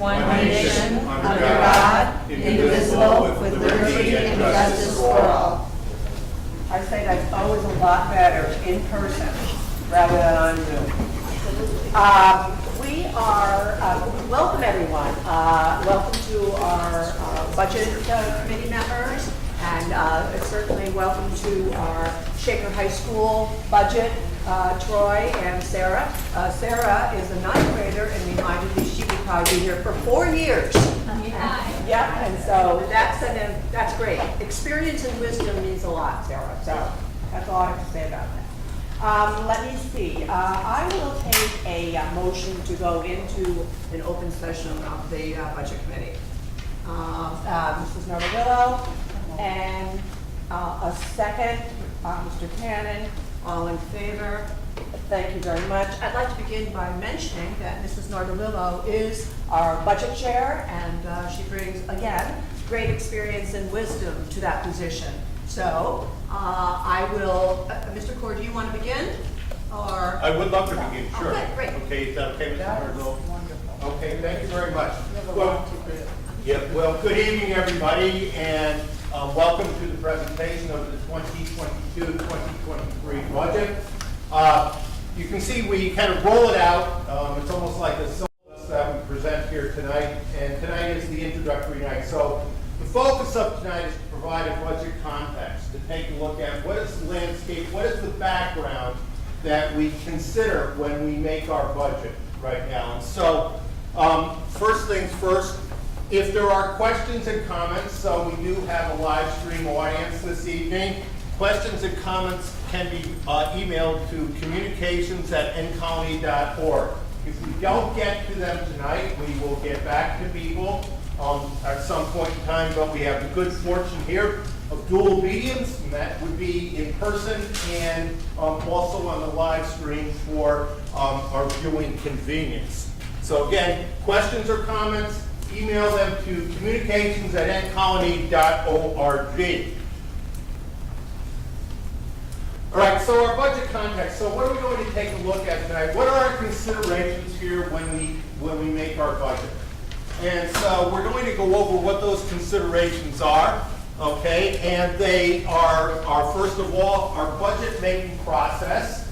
one nation, under God, indivisible, with liberty and justice for all. I say that's always a lot better in person rather than on Zoom. We are, welcome everyone. Welcome to our budget committee members, and certainly welcome to our Shaker High School budget, Troy and Sarah. Sarah is a ninth grader and reminded me she would probably be here for 4 years. Yeah, and so that's great. Experience and wisdom means a lot, Sarah. So that's all I have to say about that. Let me see. I will take a motion to go into an open session of the budget committee. Mrs. Novillo, and a second, Mr. Cannon. All in favor? Thank you very much. I'd like to begin by mentioning that Mrs. Novillo is our budget chair, and she brings, again, great experience and wisdom to that position. So I will, Mr. Core, do you want to begin? Or I would love to begin, sure. Okay, great. Okay, is that okay, Mr. Novillo? Wonderful. Okay, thank you very much. Well, good evening, everybody, and welcome to the presentation of the 2022-2023 budget. You can see we kind of roll it out. It's almost like a syllabus that we present here tonight, and tonight is the introductory night. So the focus of tonight is to provide a budget context, to take a look at what is the landscape, what is the background that we consider when we make our budget right now. And so first things first, if there are questions and comments, so we do have a live stream audience this evening. Questions and comments can be emailed to communications@ncolony.org. If we don't get to them tonight, we will get back to people at some point in time, but we have the good fortune here of dual mediums, and that would be in person and also on the live stream for our viewing convenience. So again, questions or comments, email them to communications@ncolony.org. All right, so our budget context. So what are we going to take a look at tonight? What are our considerations here when we make our budget? And so we're going to go over what those considerations are, okay? And they are first of all, our budget making process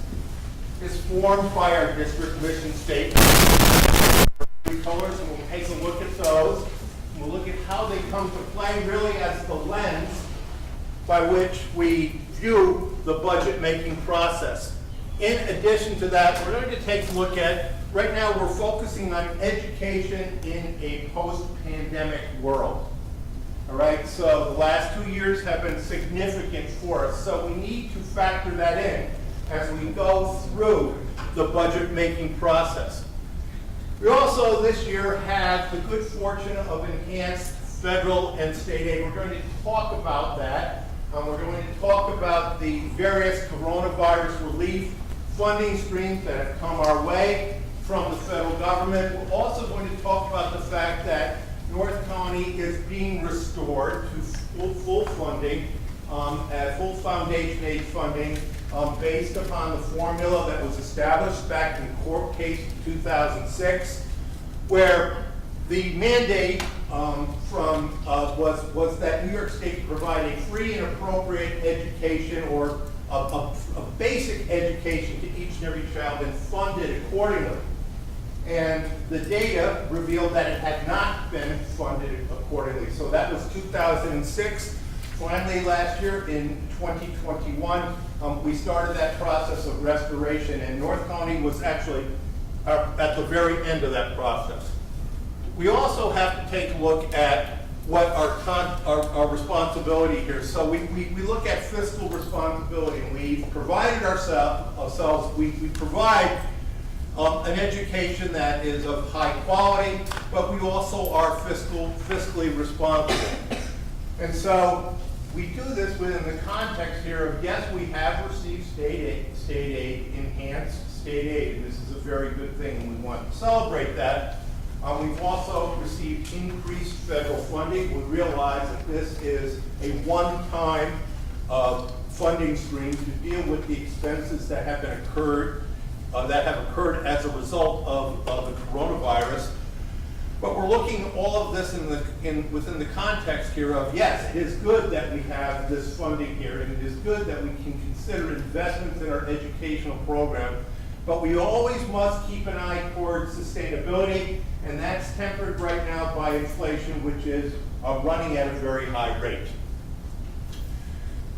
is formed by our district mission statement. Colors, and we'll take a look at those. We'll look at how they come to play really as the lens by which we view the budget making process. In addition to that, we're going to take a look at, right now we're focusing on education in a post-pandemic world. All right, so the last 2 years have been significant for us, so we need to factor that in as we go through the budget making process. We also this year have the good fortune of enhanced federal and state aid. We're going to talk about that. We're going to talk about the various coronavirus relief funding streams that have come our way from the federal government. We're also going to talk about the fact that North County is being restored to full funding, full foundation aid funding, based upon the formula that was established back in court case 2006, where the mandate was that New York State provide a free and appropriate education, or a basic education to each and every child, and funded accordingly. And the data revealed that it had not been funded accordingly. So that was 2006. Finally, last year in 2021, we started that process of restoration, and North County was actually at the very end of that process. We also have to take a look at what our responsibility here. So we look at fiscal responsibility, and we've provided ourselves, we provide an education that is of high quality, but we also are fiscally responsible. And so we do this within the context here of, yes, we have received state aid, enhanced state aid, and this is a very good thing, and we want to celebrate that. We've also received increased federal funding. We realize that this is a one-time funding stream to deal with the expenses that have occurred as a result of the coronavirus. But we're looking at all of this within the context here of, yes, it is good that we have this funding here, and it is good that we can consider investments in our educational program, but we always must keep an eye towards sustainability, and that's tempered right now by inflation, which is running at a very high rate.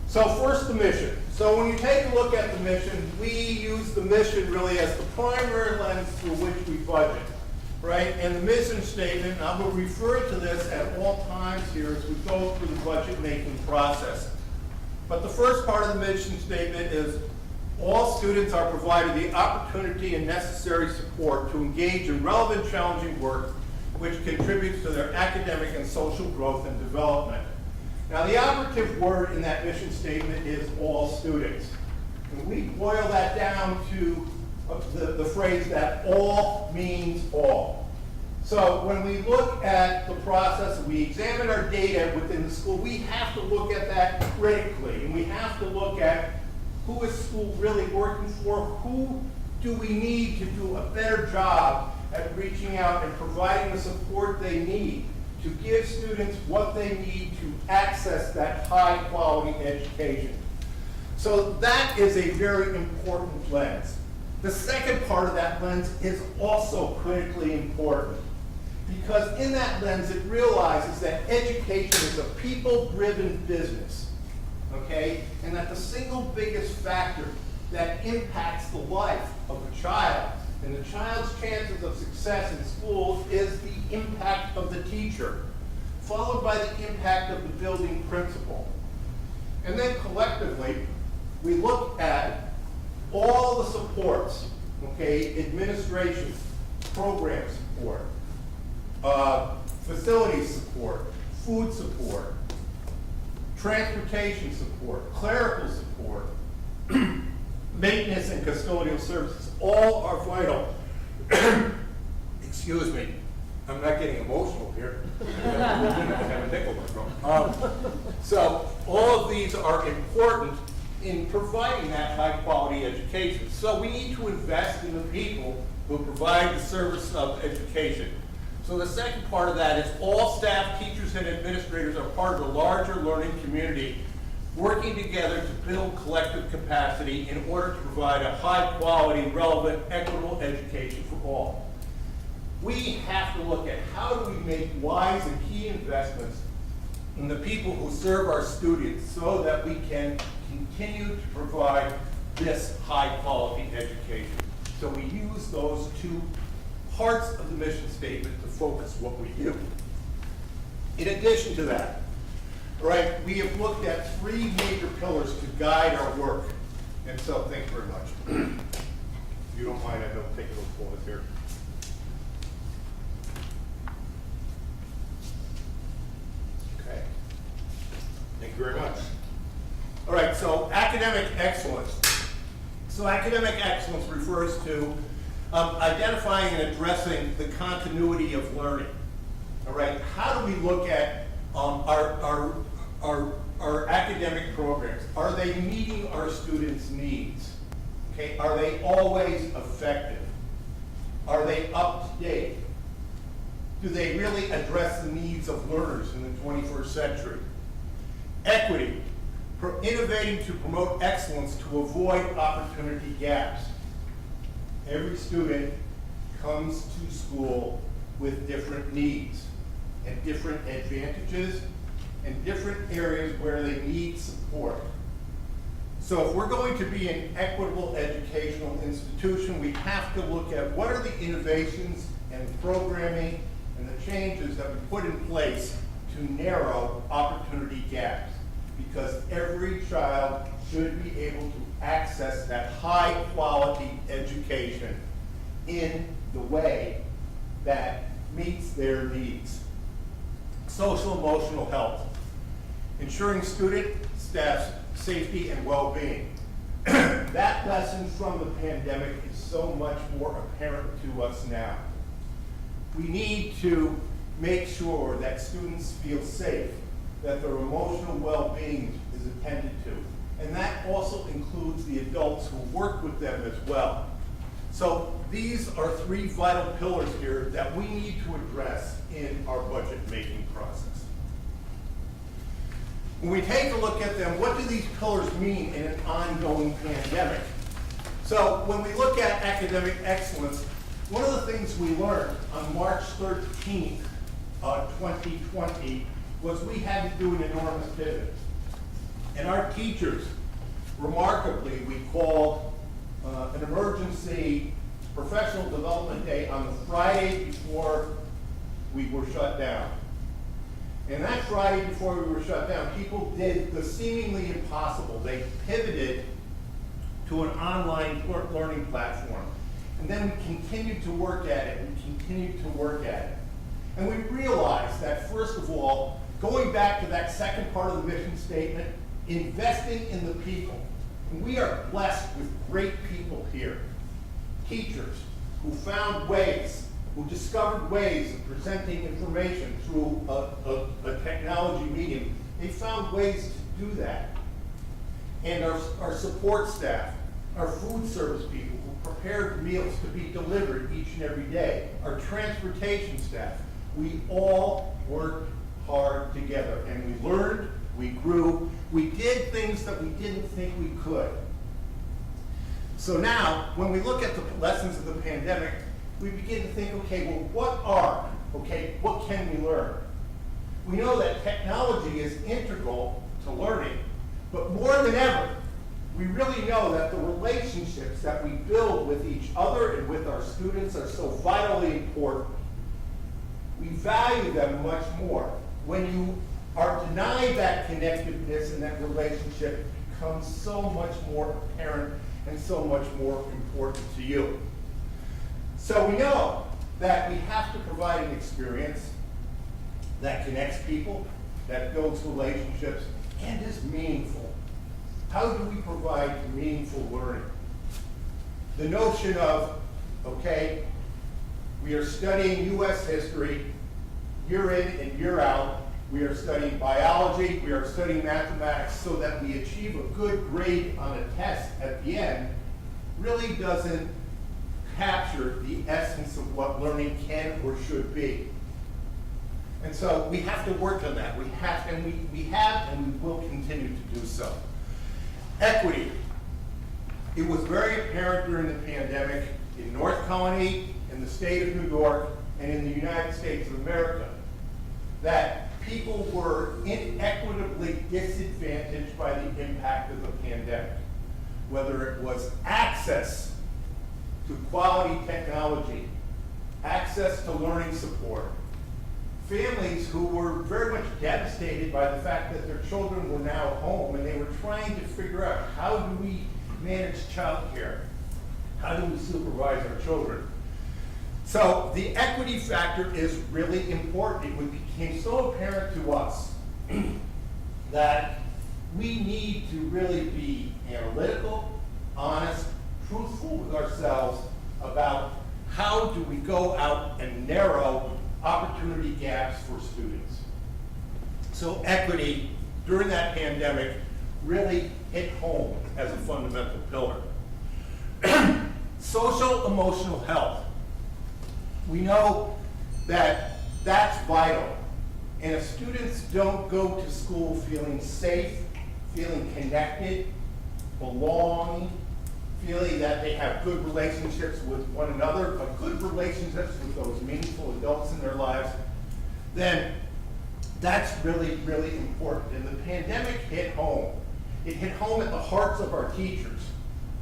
So first, the mission. So when you take a look at the mission, we use the mission really as the primary lens through which we budget, right? And the mission statement, I will refer to this at all times here as we go through the budget making process. But the first part of the mission statement is all students are provided the opportunity and necessary support to engage in relevant, challenging work which contributes to their academic and social growth and development. Now, the operative word in that mission statement is all students. And we boil that down to the phrase that all means all. So when we look at the process, we examine our data within the school, we have to look at that critically, and we have to look at who is school really working for, who do we need to do a better job at reaching out and providing the support they need to give students what they need to access that high quality education. So that is a very important lens. The second part of that lens is also critically important, because in that lens it realizes that education is a people-driven business, okay? And that the single biggest factor that impacts the life of a child and the child's chances of success in schools is the impact of the teacher, followed by the impact of the building principal. And then collectively, we look at all the supports, okay, administration, program support, facility support, food support, transportation support, clerical support, maintenance and custodial services, all are vital. Excuse me, I'm not getting emotional here. I have a nickel in my throat. So all of these are important in providing that high quality education. So we need to invest in the people who provide the service of education. So the second part of that is all staff, teachers, and administrators are part of a larger learning community working together to build collective capacity in order to provide a high-quality, relevant, equitable education for all. We have to look at how do we make wise and key investments in the people who serve our students so that we can continue to provide this high-quality education. So we use those two parts of the mission statement to focus what we do. In addition to that, right, we have looked at three major pillars to guide our work. And so, thank you very much. If you don't mind, I don't take a little pause here. Okay. Thank you very much. All right, so academic excellence. So academic excellence refers to identifying and addressing the continuity of learning. All right, how do we look at our academic programs? Are they meeting our students' needs? Okay, are they always effective? Are they up to date? Do they really address the needs of learners in the 21st century? Equity, innovating to promote excellence to avoid opportunity gaps. Every student comes to school with different needs and different advantages and different areas where they need support. So if we're going to be an equitable educational institution, we have to look at what are the innovations and programming and the changes that we put in place to narrow opportunity gaps, because every child should be able to access that high quality education in the way that meets their needs. Social emotional health, ensuring student, staff's safety and well-being. That lesson from the pandemic is so much more apparent to us now. We need to make sure that students feel safe, that their emotional well-being is attended to. And that also includes the adults who work with them as well. So these are three vital pillars here that we need to address in our budget making process. When we take a look at them, what do these pillars mean in an ongoing pandemic? So when we look at academic excellence, one of the things we learned on March 13th, 2020, was we had to do an enormous pivot. And our teachers, remarkably, we called an emergency professional development day on the Friday before we were shut down. And that Friday before we were shut down, people did the seemingly impossible. They pivoted to an online learning platform. And then we continued to work at it, And we realized that, first of all, going back to that second part of the mission statement, investing in the people. And we are blessed with great people here. Teachers who found ways, who discovered ways of presenting information through a technology medium. They found ways to do that. And our support staff, our food service people who prepared meals to be delivered each and every day, our transportation staff, we all worked hard together, and we learned, we grew, we did things that we didn't think we could. So now, when we look at the lessons of the pandemic, we begin to think, okay, well, what can we learn? We know that technology is integral to learning, but more than ever, we really know that the relationships that we build with each other and with our students are so vitally important. We value them much more. When you are denied that connectedness and that relationship, it becomes so much more apparent and so much more important to you. So we know that we have to provide an experience that connects people, that builds relationships, and is meaningful. How do we provide meaningful learning? The notion of, okay, we are studying U.S. history year in and year out. We are studying biology, we are studying mathematics so that we achieve a good grade on a test at the end, really doesn't capture the essence of what learning can or should be. And so we have to work on that. We have and we will continue to do so. Equity. It was very apparent during the pandemic in North Colony, in the state of New York, and in the United States of America, that people were inequitably disadvantaged by the impact of the pandemic. Whether it was access to quality technology, access to learning support, families who were very much devastated by the fact that their children were now home and they were trying to figure out, how do we manage childcare? How do we supervise our children? So the equity factor is really important. It became so apparent to us that we need to really be analytical, honest, truthful with ourselves about how do we go out and narrow opportunity gaps for students. So equity during that pandemic really hit home as a fundamental pillar. Social emotional health. We know that that's vital. And if students don't go to school feeling safe, feeling connected, belonging, feeling that they have good relationships with one another, but good relationships with those meaningful adults in their lives, then that's really, really important. And the pandemic hit home. It hit home at the hearts of our teachers,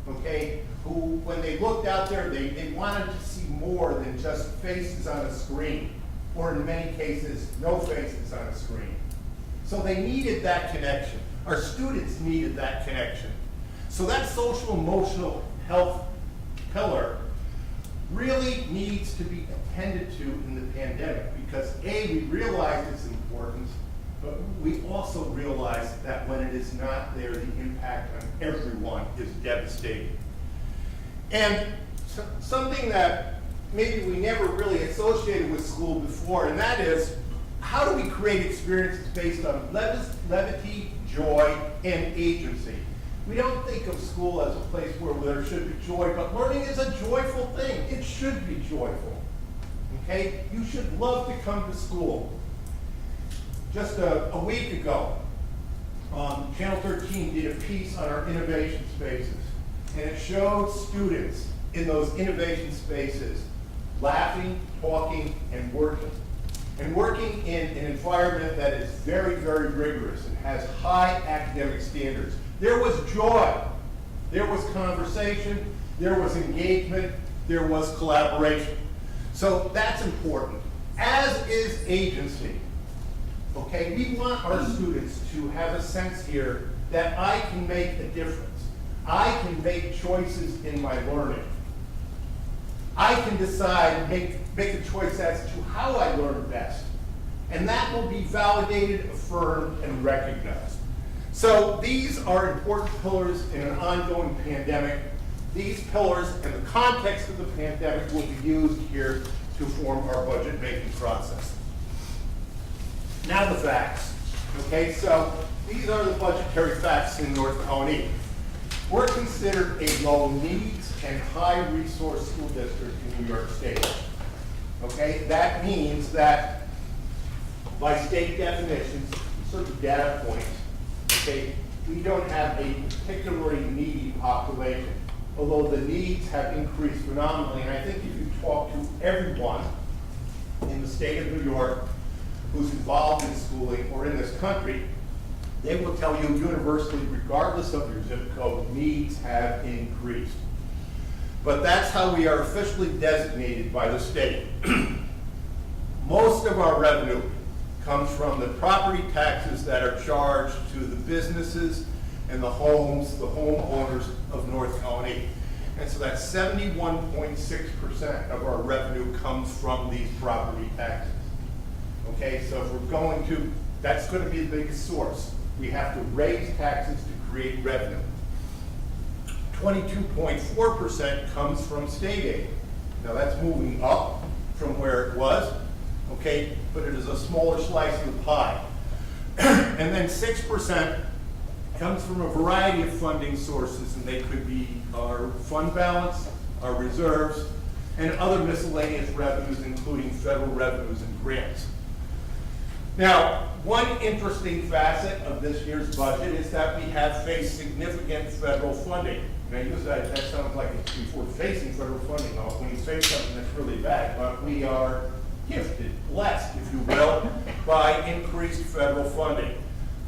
okay, who, when they looked out there, they wanted to see more than just faces on a screen, or in many cases, no faces on a screen. So they needed that connection. Our students needed that connection. So that social emotional health pillar really needs to be attended to in the pandemic because A, we realized its importance, but we also realized that when it is not there, the impact on everyone is devastating. And something that maybe we never really associated with school before, and that is, how do we create experiences based on levity, joy, and agency? We don't think of school as a place where there should be joy, but learning is a joyful thing. It should be joyful. Okay? You should love to come to school. Just a week ago, Channel 13 did a piece on our innovation spaces, and it showed students in those innovation spaces laughing, talking, and working. And working in an environment that is very, very rigorous and has high academic standards. There was joy, there was conversation, there was engagement, there was collaboration. So that's important, as is agency. Okay, we want our students to have a sense here that I can make a difference. I can make choices in my learning. I can decide, make a choice as to how I learn best. And that will be validated, affirmed, and recognized. So these are important pillars in an ongoing pandemic. These pillars and the context of the pandemic will be used here to form our budget making process. Now the facts. Okay, so these are the budgetary facts in North Colony. We're considered a low needs and high resource school district in New York State. Okay, that means that by state definitions, certain data points, okay, we don't have a particularly needy population, although the needs have increased phenomenally. And I think if you talk to everyone in the state of New York who's involved in schooling or in this country, they will tell you universally, regardless of your zip code, needs have increased. But that's how we are officially designated by the state. Most of our revenue comes from the property taxes that are charged to the businesses and the homes, the homeowners of North Colony. And so that's 71.6% of our revenue comes from these property taxes. Okay, so if we're going to, that's going to be the biggest source. We have to raise taxes to create revenue. 22.4% comes from state aid. Now that's moving up from where it was, okay, but it is a smaller slice of the pie. And then 6% comes from a variety of funding sources, and they could be our fund balance, our reserves, and other miscellaneous revenues, including federal revenues and grants. Now, one interesting facet of this year's budget is that we have faced significant federal funding. And I use that sounds like we're facing federal funding. When you say something that's really bad, but we are gifted, blessed, if you will, by increased federal funding.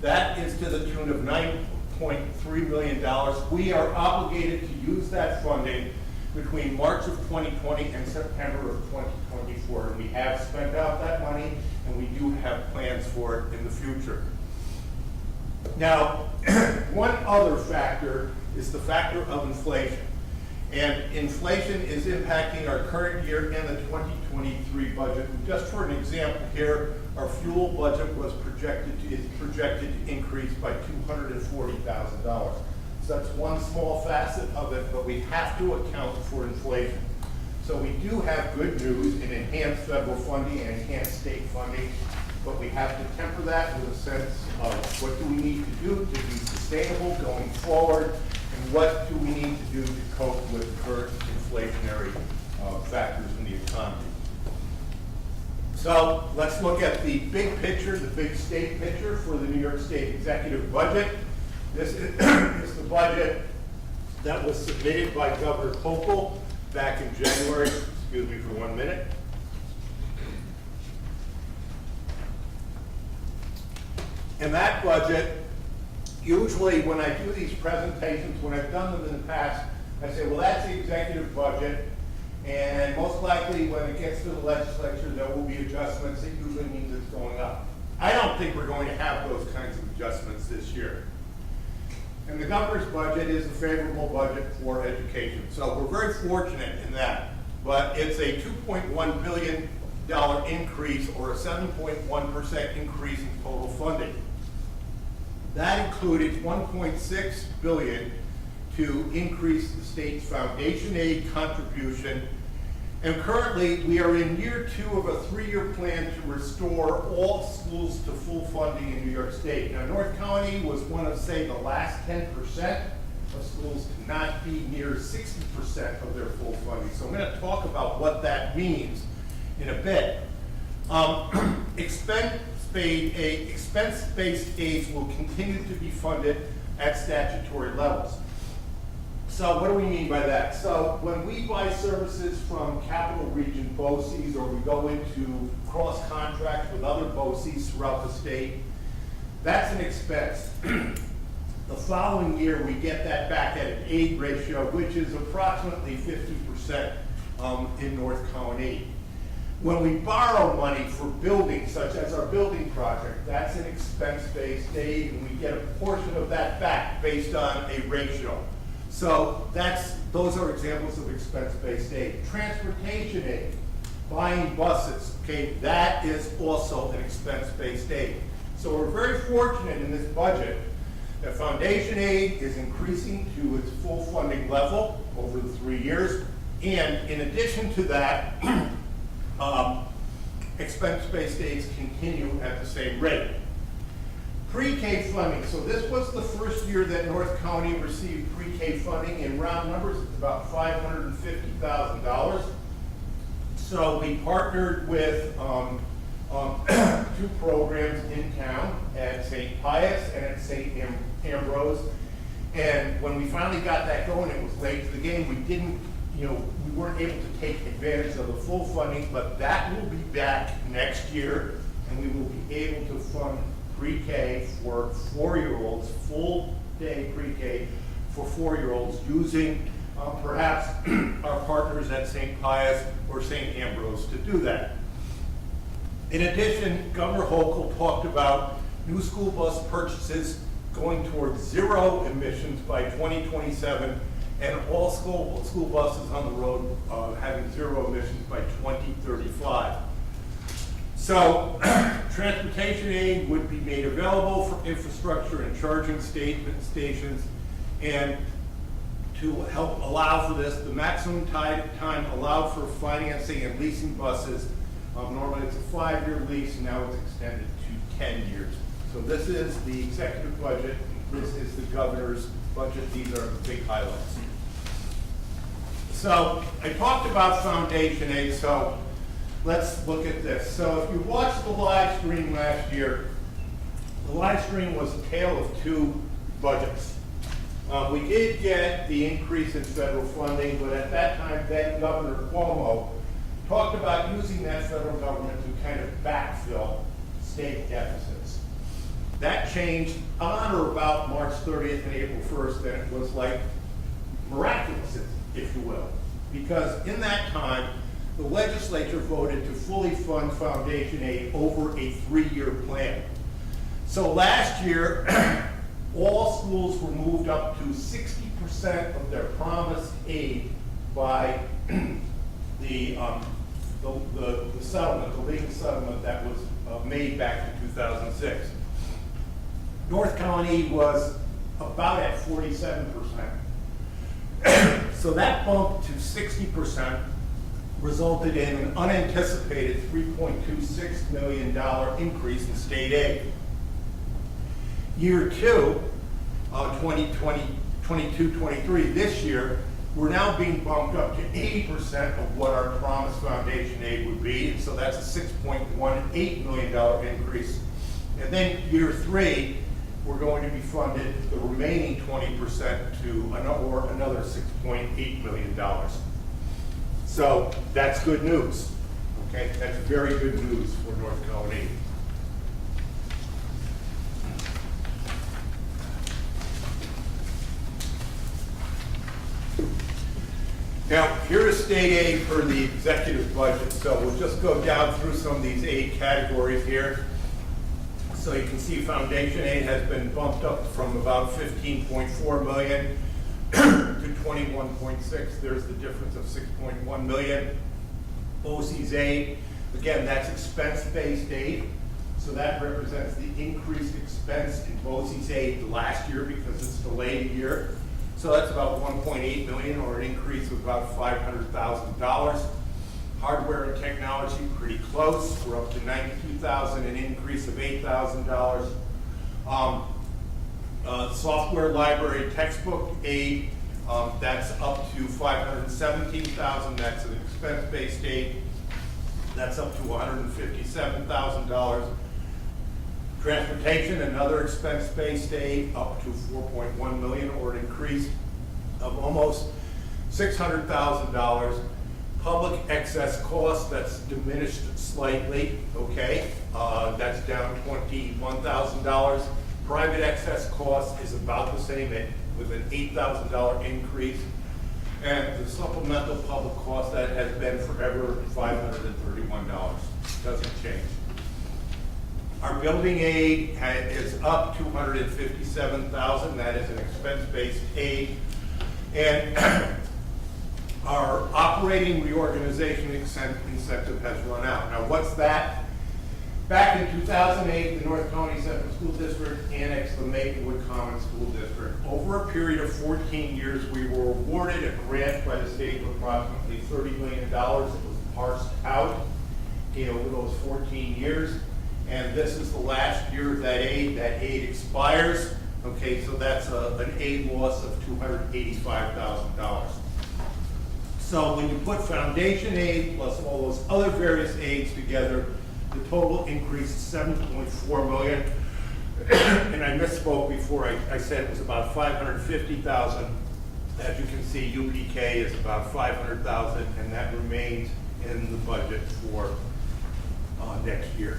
That is to the tune of $9.3 million. We are obligated to use that funding between March of 2020 and September of 2024. And we have spent out that money, and we do have plans for it in the future. Now, one other factor is the factor of inflation. And inflation is impacting our current year and the 2023 budget. Just for an example here, our fuel budget is projected to increase by $240,000. So that's one small facet of it, but we have to account for inflation. So we do have good news in enhanced federal funding and enhanced state funding, but we have to temper that with a sense of what do we need to do to be sustainable going forward, and what do we need to do to cope with current inflationary factors in the economy. So let's look at the big picture, the big state picture for the New York State executive budget. This is the budget that was submitted by Governor Hochul back in January. Excuse me for 1 minute. And that budget, usually when I do these presentations, when I've done them in the past, I say, well, that's the executive budget, and most likely when it gets to the legislature, there will be adjustments. It usually means it's going up. I don't think we're going to have those kinds of adjustments this year. And the governor's budget is a favorable budget for education. So we're very fortunate in that. But it's a $2.1 billion increase, or a 7.1% increase in total funding. That included $1.6 billion to increase the state's foundation aid contribution. And currently, we are in year 2 of a 3-year plan to restore all schools to full funding in New York State. Now, North Colony was one of, say, the last 10% of schools to not be near 60% of their full funding. So I'm going to talk about what that means in a bit. Expense-based aids will continue to be funded at statutory levels. So what do we mean by that? So when we buy services from Capital Region BOCES, or we go into cross contracts with other BOCES throughout the state, that's an expense. The following year, we get that back at an aid ratio, which is approximately 50% in North County. When we borrow money for buildings, such as our building project, that's an expense-based aid, and we get a portion of that back based on a ratio. So those are examples of expense-based aid. Transportation aid, buying buses, okay, that is also an expense-based aid. So we're very fortunate in this budget that foundation aid is increasing to its full funding level over the 3 years. And in addition to that, expense-based aids continue at the same rate. Pre-K funding, so this was the first year that North County received pre-K funding. In round numbers, it's about $550,000. So we partnered with two programs in town at St. Pius and at St. Ambrose. And when we finally got that going, it was late to the game. We weren't able to take advantage of the full funding, but that will be back next year, and we will be able to fund pre-K for 4-year-olds, full day pre-K for 4-year-olds, using perhaps our partners at St. Pius or St. Ambrose to do that. In addition, Governor Hochul talked about new school bus purchases going towards 0 emissions by 2027, and all school buses on the road having 0 emissions by 2035. So transportation aid would be made available for infrastructure and charging stations, and to help allow for this, the maximum time allowed for financing and leasing buses, normally it's a 5-year lease, and now it's extended to 10 years. So this is the executive budget, this is the governor's budget, these are the big highlights. So I talked about foundation aid, so let's look at this. So if you watched the live stream last year, the live stream was a tale of 2 budgets. We did get the increase in federal funding, but at that time, then Governor Cuomo talked about using that federal government to kind of backfill state deficits. That changed on or about March 30th and April 1st, and it was like miraculous, if you will, because in that time, the legislature voted to fully fund foundation aid over a 3-year plan. So last year, all schools were moved up to 60% of their promised aid by the settlement, the legal settlement that was made back in 2006. North County was about at 47%. So that bump to 60% resulted in an unanticipated $3.26 million increase in state aid. Year 2, 22-23, this year, we're now being bumped up to 80% of what our promised foundation aid would be, and so that's a $6.18 million increase. And then year 3, we're going to be funded the remaining 20% to another $6.8 million. So that's good news, okay? That's very good news for North County. Now, here is state aid for the executive budget. So we'll just go down through some of these aid categories here. So you can see foundation aid has been bumped up from about 15.4 million to 21.6. There's the difference of 6.1 million. BOCES aid, again, that's expense-based aid. So that represents the increased expense in BOCES aid last year because it's delayed a year. So that's about 1.8 million, or an increase of about $500,000. Hardware and technology, pretty close. We're up to $92,000, an increase of $8,000. Software library textbook aid, that's up to $517,000. That's an expense-based aid. That's up to $157,000. Transportation and other expense-based aid up to $4.1 million, or an increase of almost $600,000. Public excess costs, that's diminished slightly, okay? That's down $21,000. Private excess cost is about the same with an $8,000 increase. And the supplemental public cost, that has been forever $531. Doesn't change. Our building aid is up $257,000. That is an expense-based aid. And our operating reorganization incentive has run out. Now, what's that? Back in 2008, the North County Central School District annexed the Maplewood Common School District. Over a period of 14 years, we were awarded a grant by the state of approximately $30 million. It was parsed out over those 14 years. And this is the last year of that aid. That aid expires. Okay, so that's an aid loss of $285,000. So when you put foundation aid plus all those other various aids together, the total increase is $7.4 million. And I misspoke before. I said it was about $550,000. As you can see, UPK is about $500,000, and that remains in the budget for next year.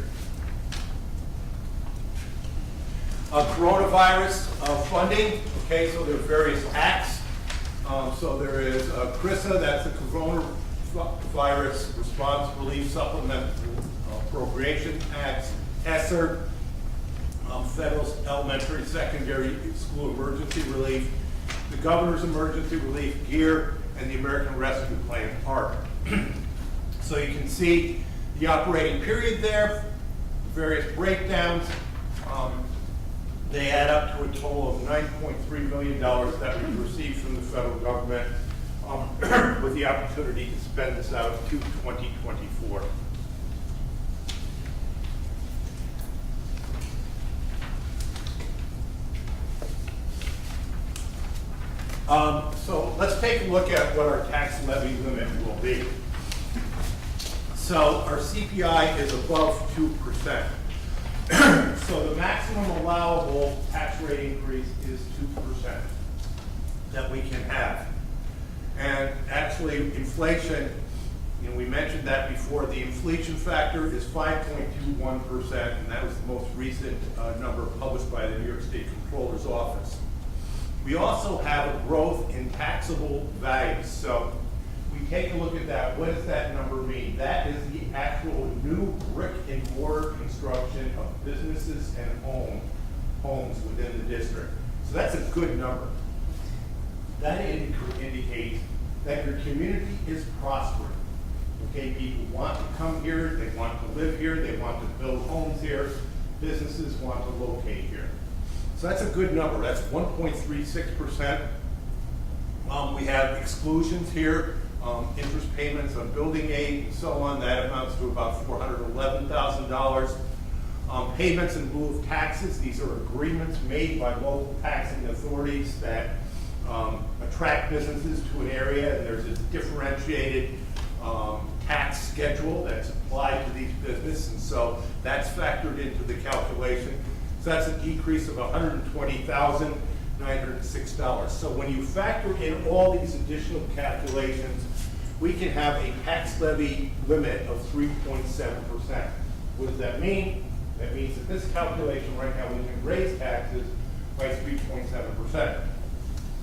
Coronavirus funding. Okay, so there are various acts. So there is CRISA, that's the Coronavirus Response Relief Supplemental Appropriation Acts, ESSER, Federal Elementary Secondary School Emergency Relief, the Governor's Emergency Relief, GEAR, and the American Rescue Plan, ARP. So you can see the operating period there, various breakdowns. They add up to a total of $9.3 million that we received from the federal government, with the opportunity to spend this out to 2024. So let's take a look at what our tax levy limit will be. So our CPI is above 2%. So the maximum allowable tax rate increase is 2% that we can have. And actually inflation, we mentioned that before, the inflation factor is 5.21%, and that was the most recent number published by the New York State Comptroller's Office. We also have a growth in taxable values. So we take a look at that. What does that number mean? That is the actual new brick and mortar construction of businesses and homes within the district. So that's a good number. That indicates that your community is prospering. Okay, people want to come here, they want to live here, they want to build homes here, businesses want to locate here. So that's a good number. That's 1.36%. We have exclusions here, interest payments on building aid and so on. That amounts to about $411,000. Payments in lieu of taxes. These are agreements made by local taxing authorities that attract businesses to an area, and there's a differentiated tax schedule that's applied to these businesses, and so that's factored into the calculation. So that's a decrease of $120,906. So when you factor in all these additional calculations, we can have a tax levy limit of 3.7%. What does that mean? That means that this calculation right now, we can raise taxes by 3.7%.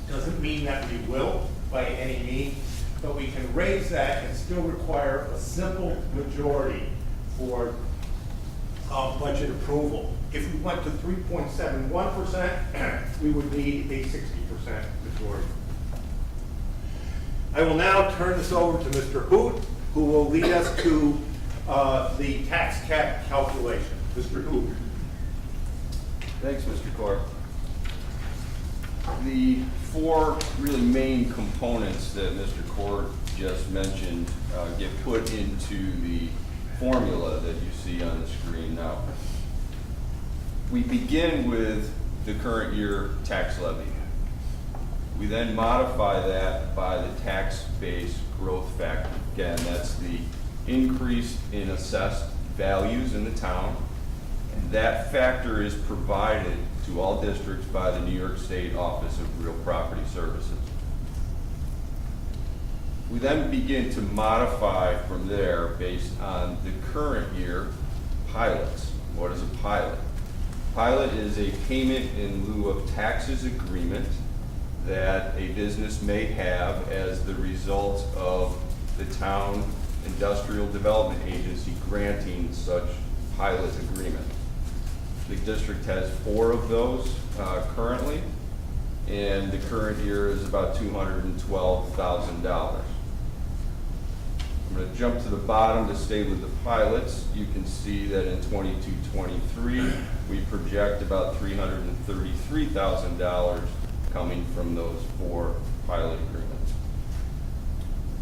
Doesn't mean that we will by any means, but we can raise that and still require a simple majority for budget approval. If we went to 3.71%, we would need a 60% majority. I will now turn this over to Mr. Hoot, who will lead us to the tax cap calculation. Mr. Hoot. Thanks, Mr. Corr. The four really main components that Mr. Corr just mentioned get put into the formula that you see on the screen now. We begin with the current year tax levy. We then modify that by the tax base growth factor. Again, that's the increase in assessed values in the town, and that factor is provided to all districts by the New York State Office of Real Property Services. We then begin to modify from there based on the current year pilots. What is a pilot? Pilot is a payment in lieu of taxes agreement that a business may have as the result of the town industrial development agency granting such pilot agreement. The district has 4 of those currently, and the current year is about $212,000. I'm going to jump to the bottom to stay with the pilots. You can see that in 22-23, we project about $333,000 coming from those 4 pilot agreements.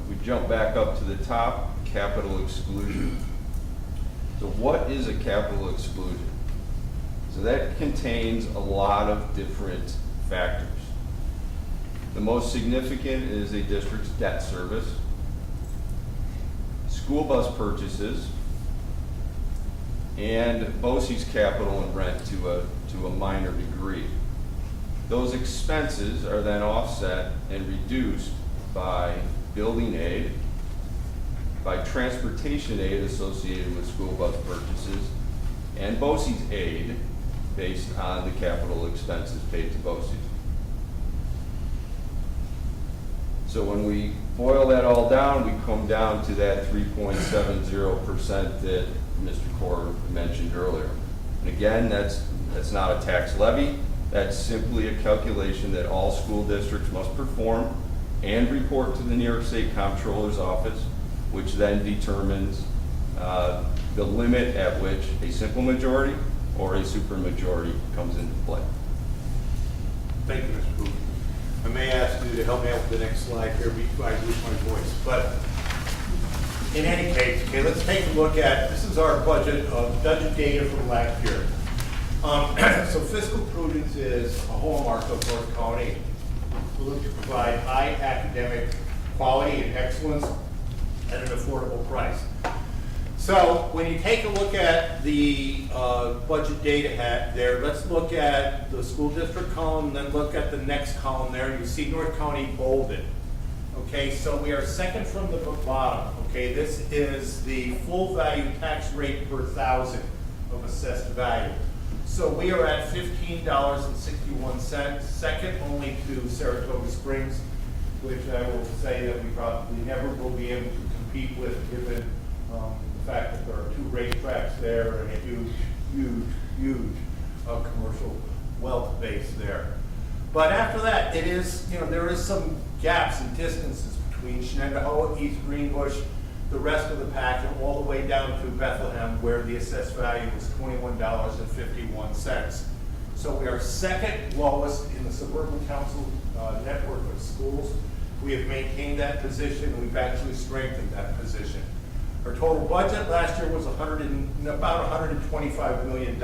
If we jump back up to the top, capital exclusion. So what is a capital exclusion? So that contains a lot of different factors. The most significant is a district's debt service, school bus purchases, and BOCE's capital and rent to a minor degree. Those expenses are then offset and reduced by building aid, by transportation aid associated with school bus purchases, and BOCE's aid based on the capital expenses paid to BOCES. So when we boil that all down, we come down to that 3.70% that Mr. Core mentioned earlier. And again, that's not a tax levy. That's simply a calculation that all school districts must perform and report to the New York State Comptroller's Office, which then determines the limit at which a simple majority or a supermajority comes into play. Thank you, Mr. Booth. I may ask you to help me out with the next slide here before I lose my voice. But in any case, okay, let's take a look at, this is our budget data from last year. So fiscal prudence is a hallmark of North County. We look to provide high academic quality and excellence at an affordable price. So when you take a look at the budget data hat there, let's look at the school district column, then look at the next column there. You see North County bolded. Okay, so we are second from the bottom. Okay, this is the full value tax rate per thousand of assessed value. So we are at $15.61, second only to Saratoga Springs, which I will say that we probably never will be able to compete with, given the fact that there are 2 racetracks there and a huge commercial wealth base there. But after that, it is, there is some gaps and distances between Shenandoah, East Greenbush, the rest of the pack, and all the way down to Bethlehem, where the assessed value is $21.51. So we are second lowest in the suburban council network of schools. We have maintained that position. We've actually strengthened that position. Our total budget last year was about $125 million.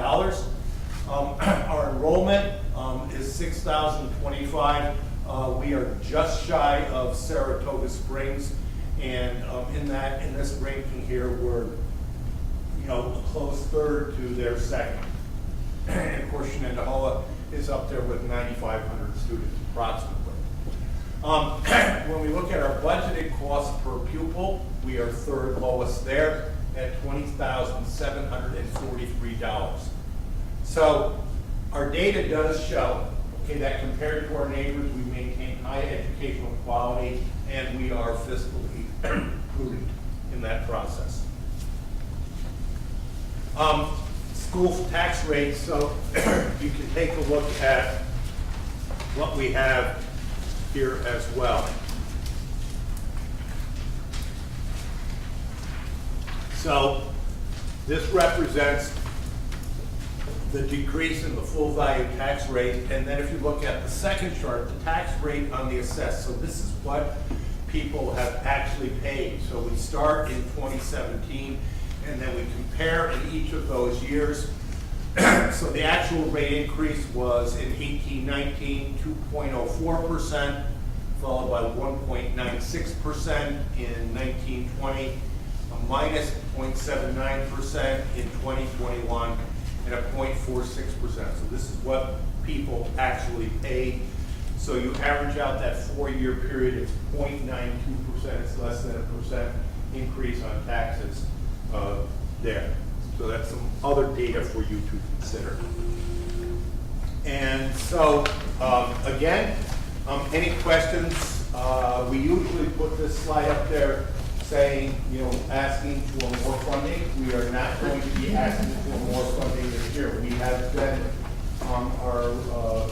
Our enrollment is 6,025. We are just shy of Saratoga Springs, and in this ranking here, we're a close third to their second. And of course, Shenandoah is up there with 9,500 students approximately. When we look at our budgeted cost per pupil, we are third lowest there at $20,743. So our data does show, okay, that compared to our neighbors, we maintain high educational quality and we are fiscally prudent in that process. School tax rates, so you can take a look at what we have here as well. So this represents the decrease in the full value tax rate, and then if you look at the second chart, the tax rate on the assessed. So this is what people have actually paid. So we start in 2017, and then we compare in each of those years. So the actual rate increase was in 1819, 2.04%, followed by 1.96% in 1920, a minus 0.79% in 2021, and a 0.46%. So this is what people actually pay. So you average out that 4-year period, it's 0.92%. It's less than a percent increase on taxes there. So that's some other data for you to consider. And so, again, any questions? We usually put this slide up there saying, you know, asking for more funding. We are not going to be asking for more funding this year. We have been, our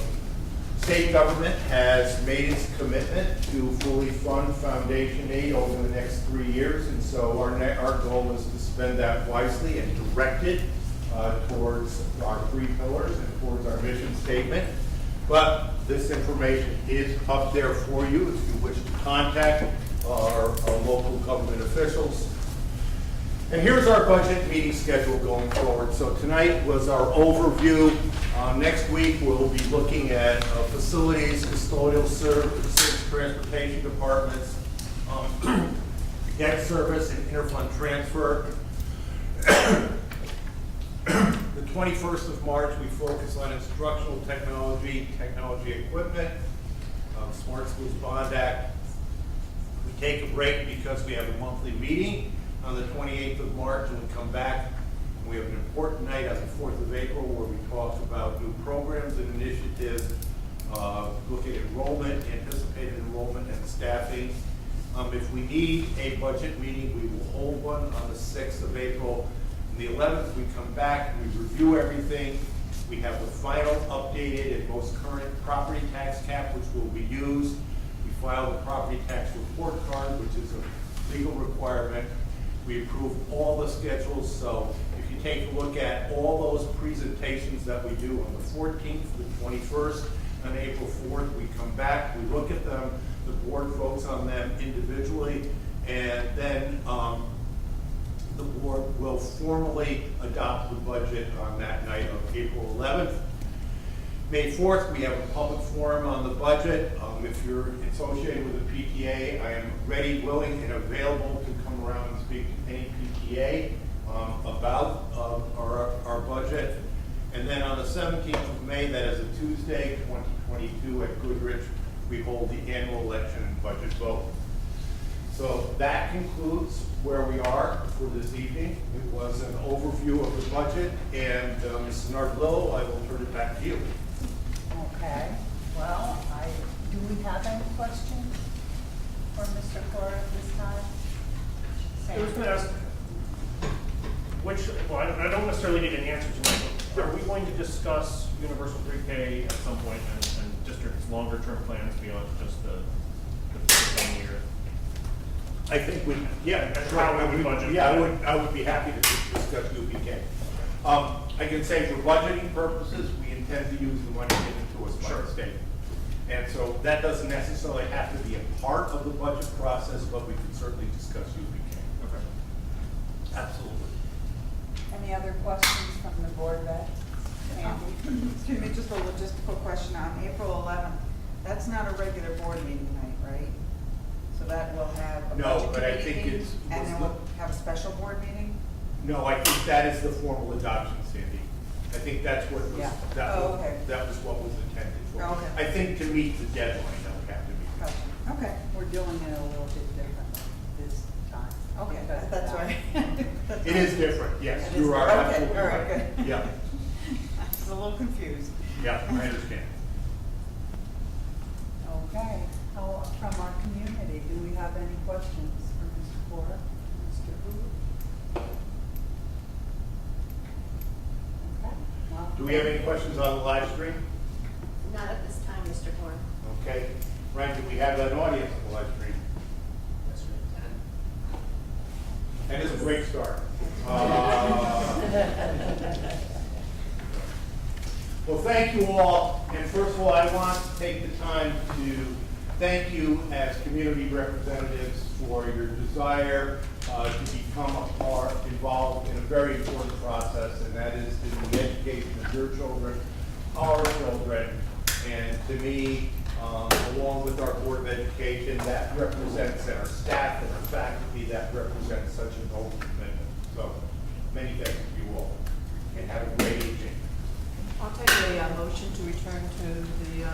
state government has made its commitment to fully fund foundation aid over the next 3 years. And so our goal is to spend that wisely and direct it towards our 3 pillars and towards our mission statement. But this information is up there for you if you wish to contact our local government officials. And here's our budget meeting schedule going forward. So tonight was our overview. Next week we'll be looking at facilities, custodial services, transportation departments, debt service and interfund transfer. The 21st of March, we focus on instructional technology, technology equipment, Smart Schools Bond Act. We take a break because we have a monthly meeting on the 28th of March, and we come back and we have an important night on the 4th of April where we talk about new programs and initiatives, look at enrollment, anticipated enrollment, and staffing. If we need a budget meeting, we will hold one on the 6th of April. On the 11th, we come back, we review everything. We have the final updated and most current property tax cap, which will be used. We file the property tax report card, which is a legal requirement. We approve all the schedules. So if you take a look at all those presentations that we do on the 14th, the 21st, on April 4th, we come back, we look at them, the board votes on them individually, and then the board will formally adopt the budget on that night of April 11th. May 4th, we have a public forum on the budget. If you're associated with a PTA, I am ready, willing, and available to come around and speak to any PTA about our budget. And then on the 17th of May, that is a Tuesday, 2022, at Goodrich, we hold the annual election and budget vote. So that concludes where we are for this evening. It was an overview of the budget, and Mrs. Nardillo, I will turn it back to you. Okay, well, do we have any questions for Mr. Cora at this time? I was going to ask, well, I don't necessarily need an answer tonight, but are we going to discuss universal pre-K at some point and district's longer-term plans beyond just the 1 year? I think we, yeah, And sure. how we budget. Yeah, I would be happy to discuss UPK. I can say for budgeting purposes, we intend to use the money given to us by the state. And so that doesn't necessarily have to be a part of the budget process, but we can certainly discuss UPK. Okay. Absolutely. Any other questions from the board, Beth? Andy? Excuse me, just a logistical question on April 11th. That's not a regular board meeting night, right? So that will have a No, budget but I committee think meeting, it's- and then we'll have a special board meeting? No, I think that is the formal adoption, Sandy. I think that's what was, Yeah. that Oh, was, okay. that was what was intended for. Oh, okay. I think to meet the deadline, that would have to be. Gotcha. Okay. We're doing it a little bit differently this time. Okay, because of that's that. right. It is different, yes, It you is- are okay, absolutely all right, right. good. Yeah, I was a little confused. yeah, I understand. Okay, from our community, do we have any questions for Mr. Cora? Mr. Hu? Okay, well. Do we have any questions on the live stream? Not at this time, Mr. Horn. Okay. Ryan, do we have an audience on the live stream? Yes, we can. That is a great start. Well, thank you all. And first of all, I want to take the time to thank you as community representatives for your desire to become involved in a very important process, and that is in the education of your children, our children, and to me, along with our Board of Education, that represents our staff and our faculty me that represents such a noble commitment. So, many thanks to you all, and have a great evening. I'll take a motion to return to the,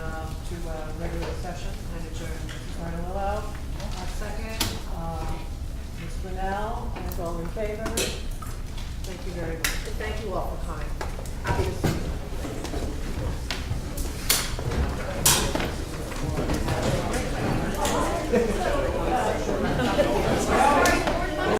regular session and adjourn. Mrs. Ardillo, a second. Ms. Brunel, and all in favor? Thank you very much. And thank you all for coming. Happy to see